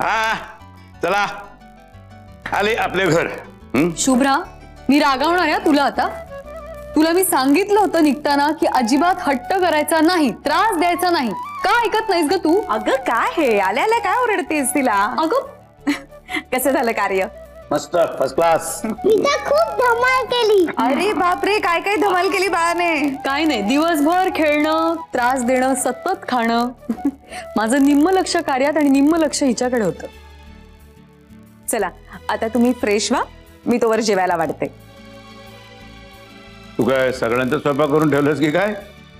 हा चला आले आपले घर. शुभ्रा, मी रागावणार आहे तुला आता. तुला मी सांगितलं होतं निघताना की अजिबात हट्ट करायचा नाही, त्रास द्यायचा नाही. का ऐकत नाहीस ग तू? अगं काय हे, आल्या आल्या काय ओरडतेस तिला? अगं कसं झालं कार्य? मस्त, फर्स्ट क्लास. खूप धमाल केली. अरे बापरे, काय काय धमाल केली बाळाने. काय नाही, दिवसभर खेळणं, त्रास देणं, सतत खाणं. माझं निम्म लक्ष कार्यात आणि निम्म लक्ष हिच्याकडे होतं. चला आता तुम्ही फ्रेश व्हा, मी तोवर जेवायला वाढते. तू काय सगळ्यांचा स्वयंपाक करून ठेवलंस की काय?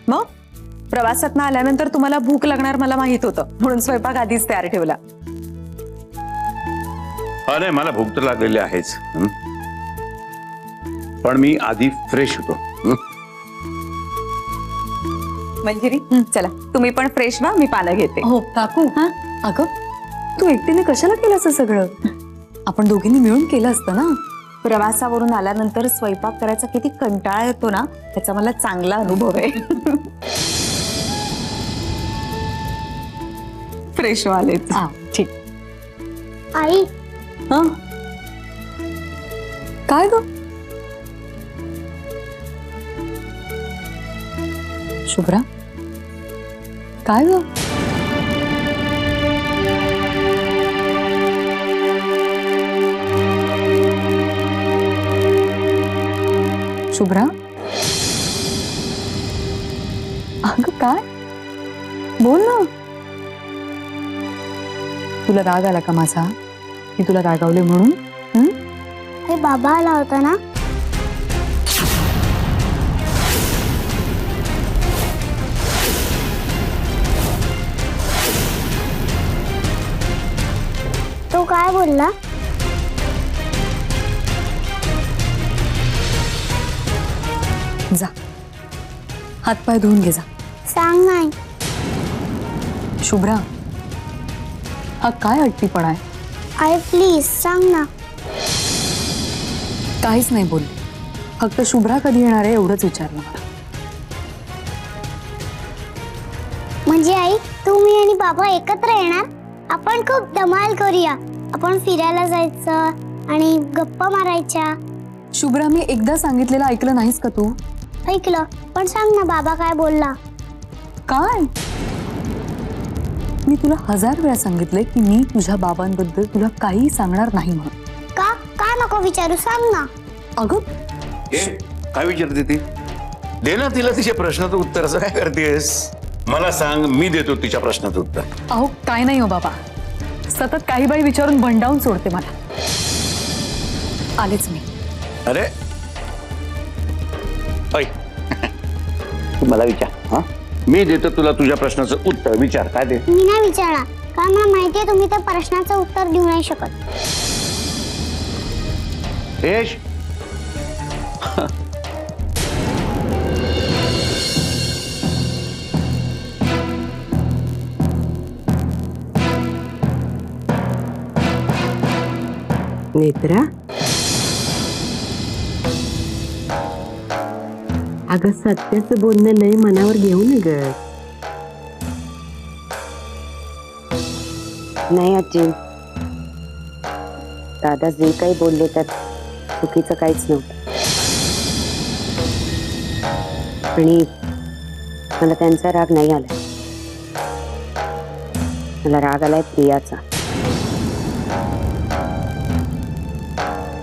मग प्रवासात ना आल्यानंतर तुम्हाला भूक लागणार मला माहित होतं, म्हणून स्वयंपाक आधीच तयार ठेवला. हा नाही, मला भूक तर लागलेली आहेच. पण मी आधी फ्रेश होतो. मंजिरी चला तुम्ही पण फ्रेश व्हा, मी पानं घेते. हो काकू. अगं तू एकटीने कशाला केलं असं सगळं? आपण दोघींनी मिळून केलं असतं ना. प्रवासावरून आल्यानंतर स्वयंपाक करायचा किती कंटाळा येतो ना, त्याचा मला चांगला अनुभव आहे. फ्रेश व्हालेच. ठीक. आई हा काय ग शुभ्रा, काय ग? शुभ्रा, अगं काय बोल ना. तुला राग आला का माझा? मी तुला रागावले म्हणून? ते बाबा आला होता ना, तो काय बोलला? जा हातपाय धुवून घे जा. सांग नाही. शुभ्रा, हा काय हट्टीपणा आहे? आई प्लीज सांग ना. काहीच नाही बोलली, फक्त शुभ्रा कधी येणार आहे एवढंच विचारलं मला. म्हणजे आई तू मी आणि बाबा एकत्र येणार? आपण खूप धमाल करूया. आपण फिरायला जायचं आणि गप्पा मारायच्या. शुभ्रा, मी एकदा सांगितलेलं ऐकलं नाहीस का तू? ऐकलं, पण सांग ना बाबा काय बोलला? काय? मी तुला 1000 वेळा सांगितलंय की मी तुझ्या बाबांबद्दल तुला काही सांगणार नाही म्हणून. का का नको विचारू, सांग ना. अगं काय विचारते ती? दे ना तिला तिच्या प्रश्नाचं उत्तर. असं काय करतेस? मला सांग, मी देतो तिच्या प्रश्नाचं उत्तर. अहो काय नाही हो बाबा, सतत काही बाई विचारून भंडावून सोडते मला. आलेच मी. अरे ऐ, तू मला विचार. हा, मी देतो तुला तुझ्या प्रश्नाचं उत्तर. विचार. काय ते? मी नाही विचारणार, कारण मला माहितीये तुम्ही त्या प्रश्नाचं उत्तर देऊ नाही शकत. यश, नेत्रा, अगं सत्याचं बोलणं लय मनावर घेऊ न ग. नाही आजी, दादा जे काही बोलले त्यात चुकीचं काहीच नव्हतं. आणि मला त्यांचा राग नाही आला, मला राग आलाय प्रियाचा.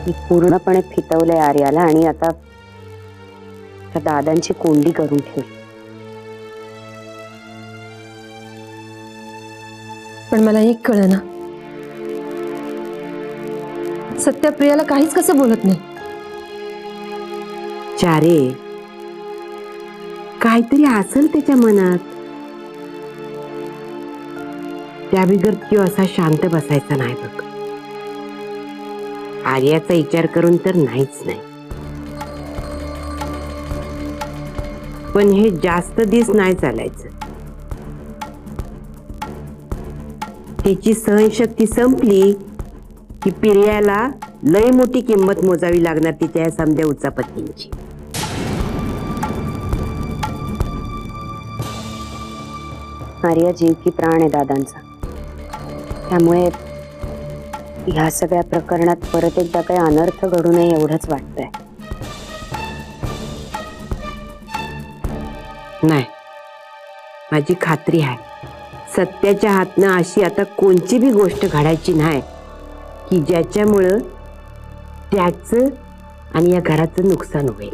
मी पूर्णपणे फितवलंय आर्याला आणि आता दादांची कोंडी करून ठेवली. पण मला एक कळलं ना, सत्या प्रियाला काहीच कसं बोलत नाही. चारे, काहीतरी असेल त्याच्या मनात. त्या बिगर तो असा शांत बसायचा नाही बघ. आर्याचा विचार करून तर नाहीच नाही. पण हे जास्त दिवस नाही चालायचं. त्याची सहनशक्ती संपली की प्रियाला लय मोठी किंमत मोजावी लागणार तिच्या या समध्या उचापत्तींची. आर्या जीव की प्राण आहे दादांचा, त्यामुळे ह्या सगळ्या प्रकरणात परत एकदा काही अनर्थ घडू नये एवढंच वाटतंय. नाही, माझी खात्री आहे सत्याच्या हातनं अशी आता कोणची बी गोष्ट घडायची नाही की ज्याच्यामुळं त्याचं आणि या घराचं नुकसान होईल.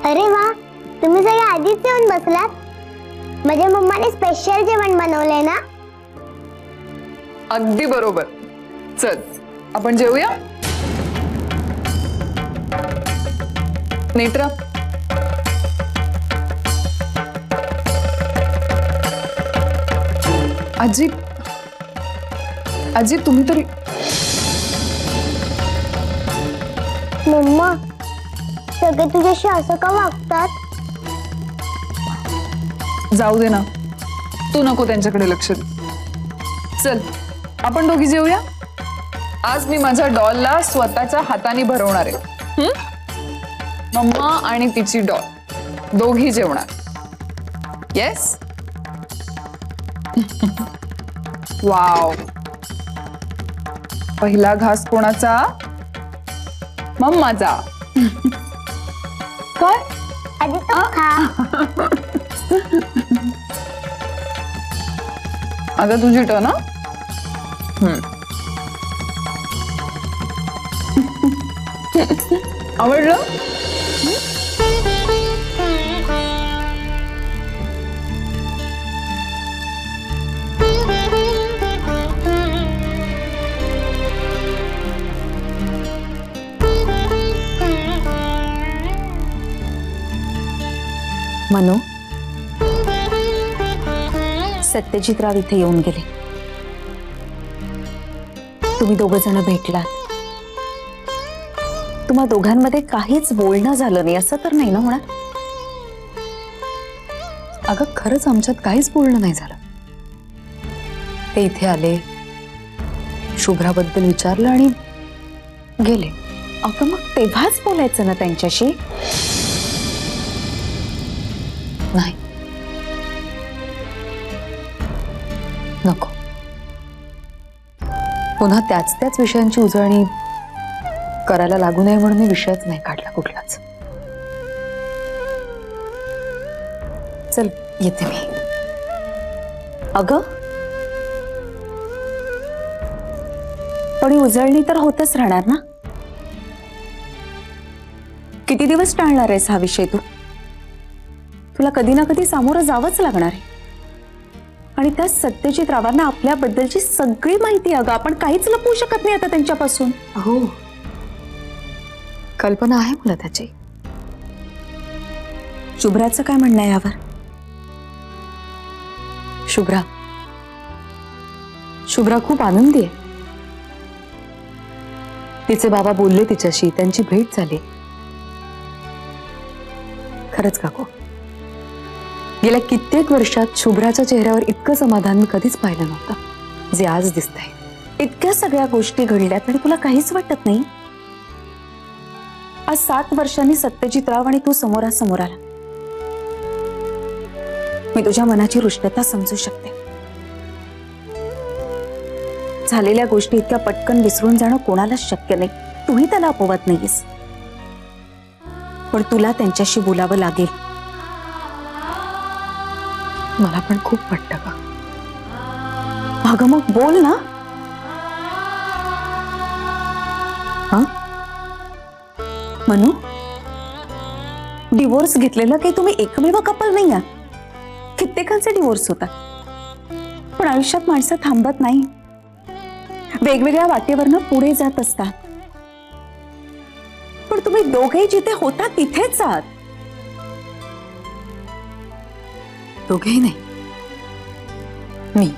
अरे वा, तुम्ही सगळे आधीच येऊन बसलात. माझ्या मम्माने स्पेशल जेवण बनवलंय ना. अगदी बरोबर. चल आपण जेवूया. नेत्रा, आजी आजी तुम्ही तरी. मम्मा, सगळे तुझ्याशी असं का वागतात? जाऊ दे ना, तू नको त्यांच्याकडे लक्ष दे. चल आपण दोघी जेवूया. आज मी माझ्या डॉलला स्वतःच्या हाताने भरवणार आहे. मम्मा आणि तिची डॉल दोघी जेवणार. येस. वाव, पहिला घास कोणाचा? मम्माचा. काय? आधी तू खा. आता तुझी टर्न. आवडलं? मनो, सत्यजितराव इथे येऊन गेले. तुम्ही दोघं जण भेटलात. तुम्हा दोघांमध्ये काहीच बोलणं झालं नाही असं तर नाही ना होणार? अगं खरंच आमच्यात काहीच बोलणं नाही झालं. ते इथे आले, शुभ्राबद्दल विचारलं आणि गेले. अगं मग तेव्हाच बोलायचं ना त्यांच्याशी. नाही, नको. पुन्हा त्याच विषयांची उजळणी करायला लागू नये म्हणून मी विषयच नाही काढला कुठलाच. चल येते मी. अगं पण ही उजळणी तर होतच राहणार ना. किती दिवस टाळणार आहेस हा विषय तू? तुला कधी ना कधी सामोरं जावंच लागणार आहे. आणि त्या सत्यजितरावांना आपल्याबद्दलची सगळी माहिती. अगं आपण काहीच लपवू शकत नाही आता त्यांच्यापासून. हो, कल्पना आहे मला त्याची. शुभ्राचं काय म्हणणं आहे यावर? शुभ्रा खूप आनंदी आहे. तिचे बाबा बोलले तिच्याशी, त्यांची भेट झाली. खरंच काकू, गेल्या कित्येक वर्षात शुभ्राच्या चेहऱ्यावर इतकं समाधान मी कधीच पाहिलं नव्हतं जे आज दिसतंय. इतक्या सगळ्या गोष्टी घडल्यात आणि तुला काहीच वाटत नाही? आज 7 वर्षांनी सत्यजितराव आणि तू समोरासमोर आला. मी तुझ्या मनाची रुष्टता समजू शकते. झालेल्या गोष्टी इतक्या पटकन विसरून जाणं कोणालाच शक्य नाही. तूही त्याला अपवत नाहीस. पण तुला त्यांच्याशी बोलावं लागेल. मला पण खूप वाटतं का. अगं मग बोल ना. हा मनू, डिवोर्स घेतलेलं काही तुम्ही एकमेव कपल नाही आहात. कित्येकांचे डिवोर्स होतात. पण आयुष्यात माणसं थांबत नाही. वेगवेगळ्या वाटेवरनं पुढे जात असतात. पण तुम्ही दोघेही जिथे होता तिथेच आहात. दोघेही नाही, मी,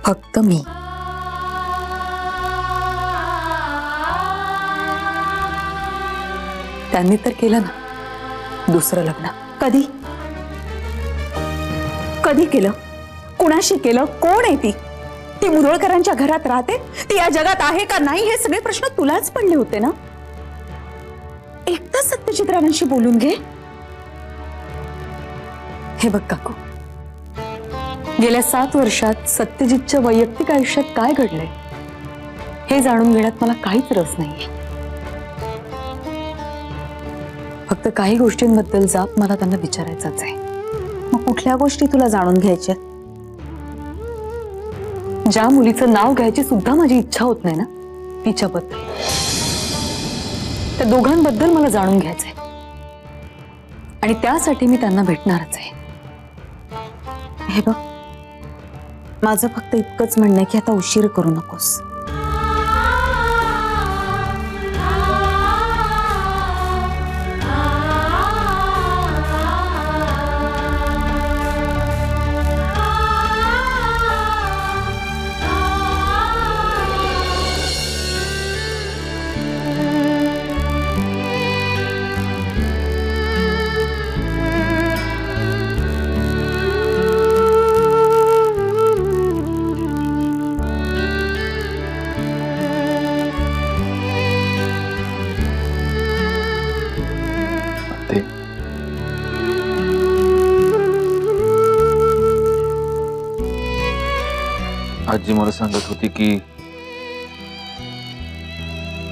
फक्त मी. त्यांनी तर केलं ना दुसरं लग्न. कधी कधी केलं? कुणाशी केलं? कोण आहे ती? ती मुरळकरांच्या घरात राहते? ती या जगात आहे का नाही हे सगळे प्रश्न तुलाच पडले होते ना. एकदा सत्यजितरावांशी बोलून घे. हे बघ काकू, गेल्या 7 वर्षात सत्यजितच्या वैयक्तिक आयुष्यात काय घडलंय हे जाणून घेण्यात मला काहीच रस नाहीये. फक्त काही गोष्टींबद्दल जाब मला त्यांना विचारायचाच आहे. मग कुठल्या गोष्टी तुला जाणून घ्यायच्या? ज्या मुलीचं नाव घ्यायची सुद्धा माझी इच्छा होत नाही ना, तिच्याबद्दल. त्या दोघांबद्दल मला जाणून घ्यायचंय आणि त्यासाठी मी त्यांना भेटणारच आहे. हे बघ, माझं फक्त इतकंच म्हणणं आहे की आता उशीर करू नकोस. आजी मला सांगत होती की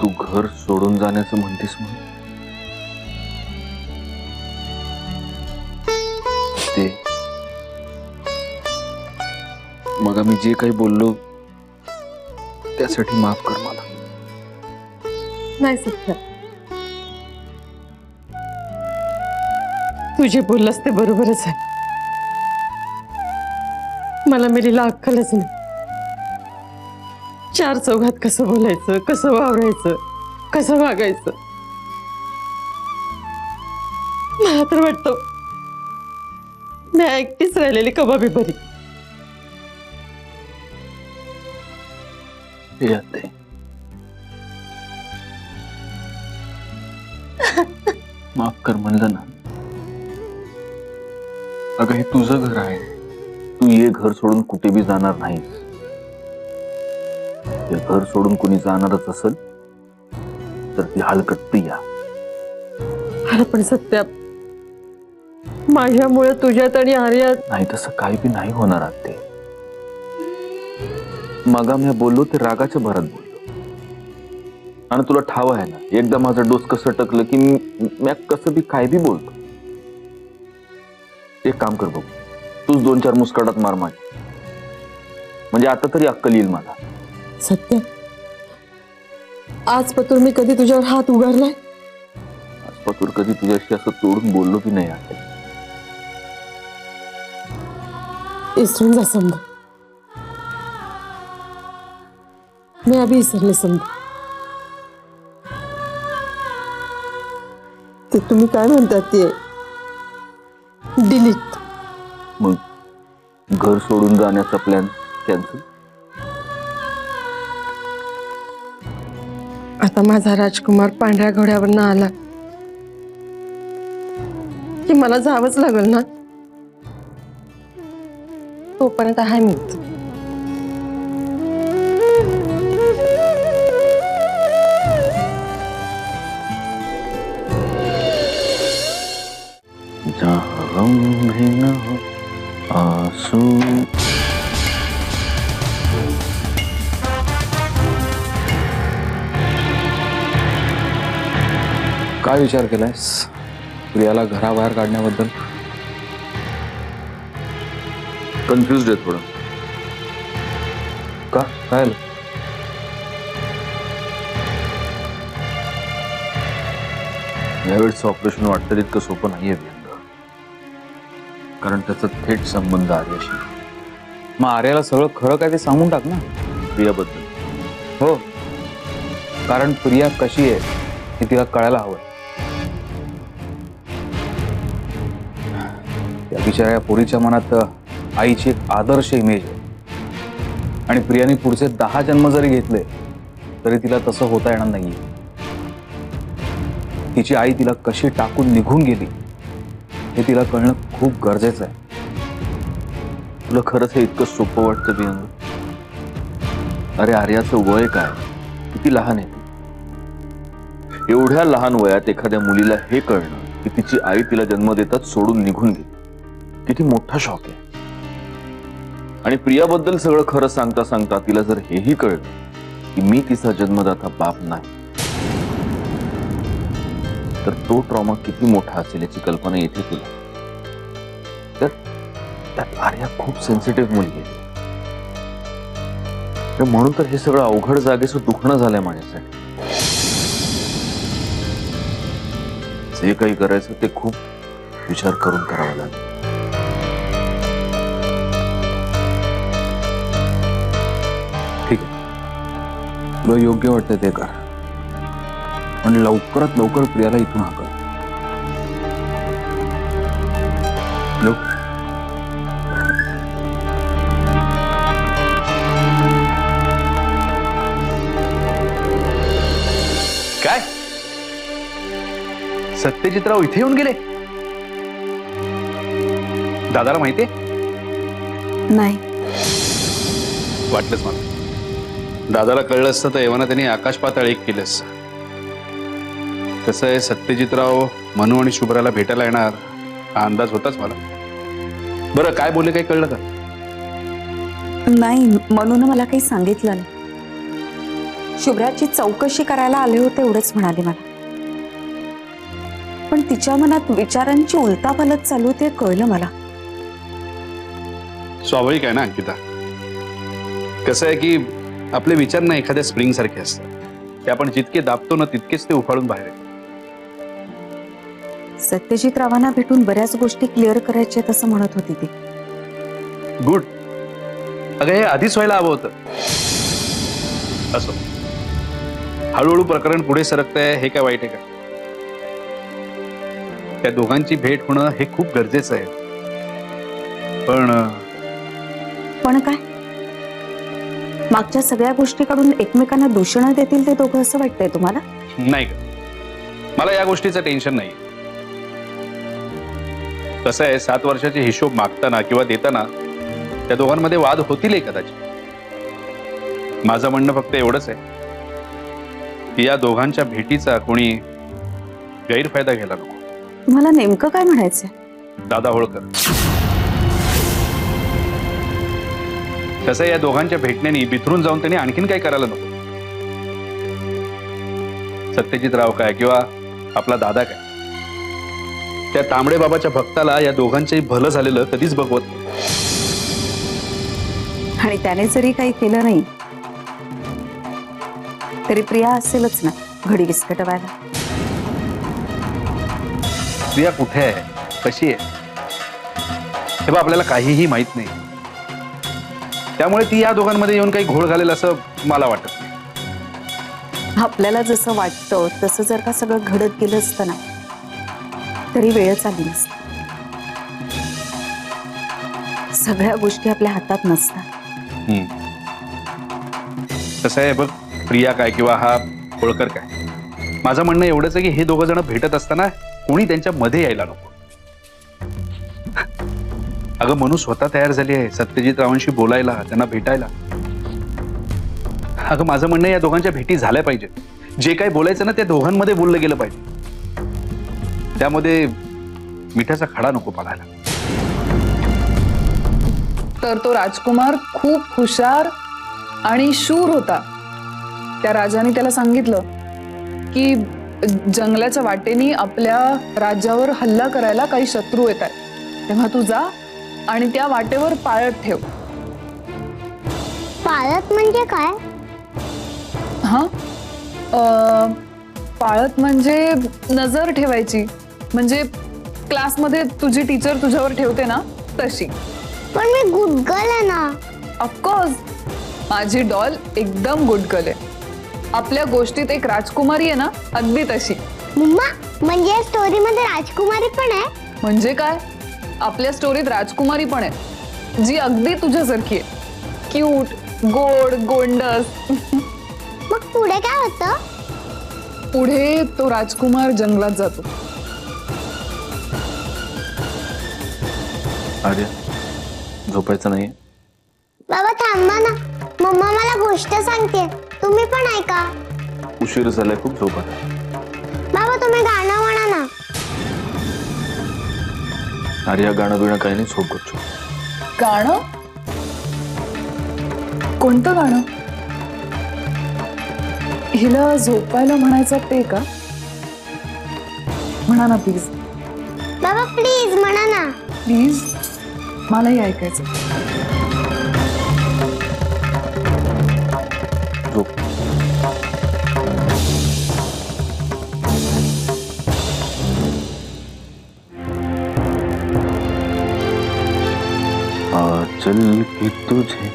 तू घर सोडून जाण्याचं म्हणतेस म्हणून. ते मग मी जे काही बोललो त्यासाठी माफ कर मला. नाही सत्य, तू जे बोललास ते बरोबरच आहे. मला मेरीला अक्कलच नाही. 4 चौघात कसं बोलायचं, कसं वावरायचं, कसं वागायचं. मला तर वाटतं मी एकटीच राहिलेली कबाबी बरी. हे आते, माफ कर म्हणलं ना. अगं हे तुझं घर आहे. तू ये घर सोडून कुठे बी जाणार नाहीस. हे घर सोडून कोणी जाणारच असेल तर ती हलकट प्रिया. अरे पण सत्या, माझ्यामुळे तुझ्यात आणि आर्यात. नाही तसं काही बी नाही होणार आते. मग मी बोललो ते रागाच्या भरात बोललो. आणि तुला ठाव आहे ना, एकदा माझं डोस कसं टकलं की मी कसं बी काय बी बोलतो. एक काम कर बघू, तूच 2-4 मुस्काटात मार माझी, म्हणजे आता तरी अक्कल येईल मला. सत्य, आज पतूर मी कधी तुझ्यावर हात उगारलाय? आजपासून कधी तुझ्याशी असं तोडून बोललो बी नाही आहे. इसरून जा समजा. मी अभी विसरले समजा. ते तुम्ही काय म्हणतात ते डिलीट. मग घर सोडून जाण्याचा प्लॅन कॅन्सल. आता माझा राजकुमार पांढऱ्या घोड्यावर आला की मला जावंच लागल ना. तोपर्यंत हाय मी. जहाँ गम भी न हो आंसू. काय विचार केलायस प्रियाला घराबाहेर काढण्याबद्दल? कन्फ्युज्ड आहे थोडं. का काय झालं? यावेळेचं ऑपरेशन वाटतं इतकं सोपं नाहीये व्यंग, कारण त्याचा थेट संबंध आर्याशी. मग आर्याला सगळं खरं काय ते सांगून टाक ना प्रियाबद्दल. हो, कारण प्रिया कशी आहे हे तिला कळायला हवं. त्या बिचाऱ्या पोरीच्या मनात आईची एक आदर्श इमेज आहे आणि प्रियाने पुढचे 10 जन्म जरी घेतले तरी तिला तसं होता येणार नाहीये. तिची आई तिला कशी टाकून निघून गेली हे तिला कळणं खूप गरजेचं आहे. तुला खरंच हे इतकं सोपं वाटतं व्यंग? अरे आर्याचं वय काय, किती लहान आहे ती. एवढ्या लहान वयात एखाद्या मुलीला हे कळणं की तिची आई तिला जन्म देतात सोडून निघून गेली, किती मोठा शॉक आहे. आणि प्रियाबद्दल सगळं खरं सांगता सांगता तिला जर हेही कळलं की मी तिचा जन्मदाता बाप नाही, तर तो ट्रॉमा किती मोठा असेल याची कल्पना येते तुला. त्यात आर्या खूप सेन्सिटिव्ह मुलगी आहे. तर म्हणून तर हे सगळं अवघड जागेचं दुखणं झालंय माझ्यासाठी. जे काही करायचं ते खूप विचार करून करावं लागेल. ठीक आहे, तुला योग्य वाटतं ते कर, पण लवकरात लवकर प्रियाला इथून हाकल. काय सत्यजितराव इथे येऊन गेले? दादाला माहितीये? नाही. वाटलंच मला. दादाला कळलं असतं तर एव्हाना त्यांनी आकाश पाताळ एक केलं असतं. कसं आहे, सत्यजितराव मनू आणि शुभ्राला भेटायला येणार हा अंदाज होताच मला. बरं काय बोलले, काही कळलं का? नाही, म्हणून मला काही सांगितलं नाही. शुभ्राची चौकशी करायला आले होते एवढंच म्हणाले मला. पण तिच्या मनात विचारांची उलटापालट चालू ते कळलं मला. स्वाभाविक आहे ना अंकिता. कसं आहे की आपले विचार ना एखाद्या स्प्रिंग सारखे असतात. ते आपण जितके दाबतो ना तितकेच ते उफाळून बाहेर येतात. सत्यजित रावांना भेटून बऱ्याच गोष्टी क्लिअर करायच्या तसं म्हणत होती ती. गुड. अगं हे आधीच व्हायला हवं होतं. असो, हळूहळू प्रकरण पुढे सरकतंय, हे काय वाईट आहे का? त्या दोघांची भेट होणं हे खूप गरजेचं आहे. पण काय, मागच्या सगळ्या गोष्टी काढून एकमेकांना दूषणं देतील ते दोघं असं वाटतंय तुम्हाला? नाही का, मला या गोष्टीचं टेन्शन नाही. कसं आहे, 7 वर्षाचे हिशोब मागताना किंवा देताना त्या दोघांमध्ये वाद होतील कदाचित. माझं म्हणणं फक्त एवढंच आहे की या दोघांच्या भेटीचा कोणी गैरफायदा घ्यायला नको. तुम्हाला नेमकं काय म्हणायचंय? दादा होळकर. कसं या दोघांच्या भेटण्याने बिथरून जाऊन त्यांनी आणखीन काय करायला नको. सत्यजितराव काय किंवा आपला दादा काय, त्या तांबडे बाबाच्या भक्ताला या दोघांचंही भलं झालेलं कधीच बघवत नाही. आणि त्याने जरी काही केलं नाही तरी प्रिया असेलच ना घडी विस्कटवायला. प्रिया कुठे आहे, कशी आहे, हे बा आपल्याला काहीही माहित नाही. त्यामुळे ती या दोघांमध्ये येऊन काही घोळ घालेल असं मला वाटत नाही. आपल्याला जसं वाटतं तसं जर का सगळं घडत गेलं असतं ना तरी वेळच आली नसती. सगळ्या गोष्टी आपल्या हातात नसतात. कसं आहे बघ, प्रिया काय किंवा हा होळकर काय, माझं म्हणणं एवढंच आहे की हे दोघं जण भेटत असताना कोणी त्यांच्या मध्ये यायला नको. अगं मनू स्वतः तयार झाली आहे सत्यजित रावांशी बोलायला, त्यांना भेटायला. अगं माझं म्हणणं या दोघांच्या भेटी झाल्या पाहिजेत. जे काही बोलायचं ना त्या दोघांमध्ये बोललं गेलं पाहिजे. त्यामध्ये मिठाचा खडा नको पाडायला. तर तो राजकुमार खूप हुशार आणि शूर होता. त्या राजाने त्याला सांगितलं की जंगलाच्या वाटेनी आपल्या राज्यावर हल्ला करायला काही शत्रू येत आहेत, तेव्हा तू जा आणि त्या वाटेवर पाळत ठेव. पाळत म्हणजे काय? हा, पाळत म्हणजे नजर ठेवायची. म्हणजे क्लासमध्ये तुझी टीचर तुझ्यावर ठेवते ना तशी. पण मी गुड गर्ल आहे ना. ऑफकोर्स, माझी डॉल एकदम गुड गर्ल आहे. आपल्या गोष्टीत एक राजकुमारी आहे ना, अगदी तशी. मम्मा, म्हणजे या स्टोरी मध्ये राजकुमारी पण आहे? म्हणजे काय, आपल्या स्टोरीत राजकुमारी पण आहे जी अगदी तुझ्यासारखी आहे. क्यूट, गोड, गोंडस. मग पुढे काय होतं? पुढे तो राजकुमार जंगलात जातो. आर्या, झोपायचं नाही? बाबा थांबा ना, मम्मा मला गोष्ट सांगते, तुम्ही पण ऐका. उशीर झालाय खूप, झोपा. बाबा तुम्ही गाणं म्हणा ना. आर्या, गाणं बिणं काही नाही, झोप गच्चू. गाणं? कोणतं गाणं? हिला झोपायला म्हणायचं ते का? म्हणा ना प्लीज. बाबा प्लीज म्हणा ना. प्लीज, मलाही ऐकायचं. झोप. चल के तुझे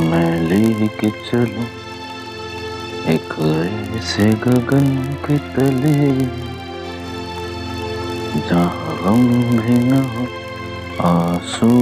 मैं लेके चलूं एक ऐसे गगन के तले जहाँ गम भी न हो आंसू.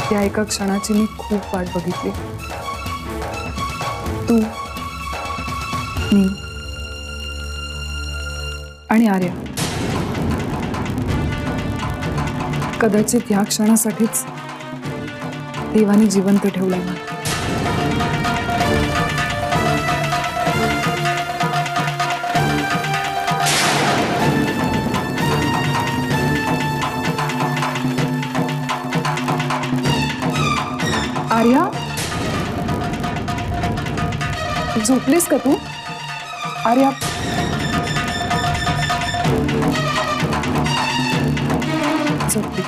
त्या एका क्षणाची मी खूप वाट बघितली. तू, मी आणि आर्या. कदाचित या क्षणासाठीच देवाने जिवंत ठेवलाय मला. आर्या, झोपलीस का तू? आर्या, झोपली.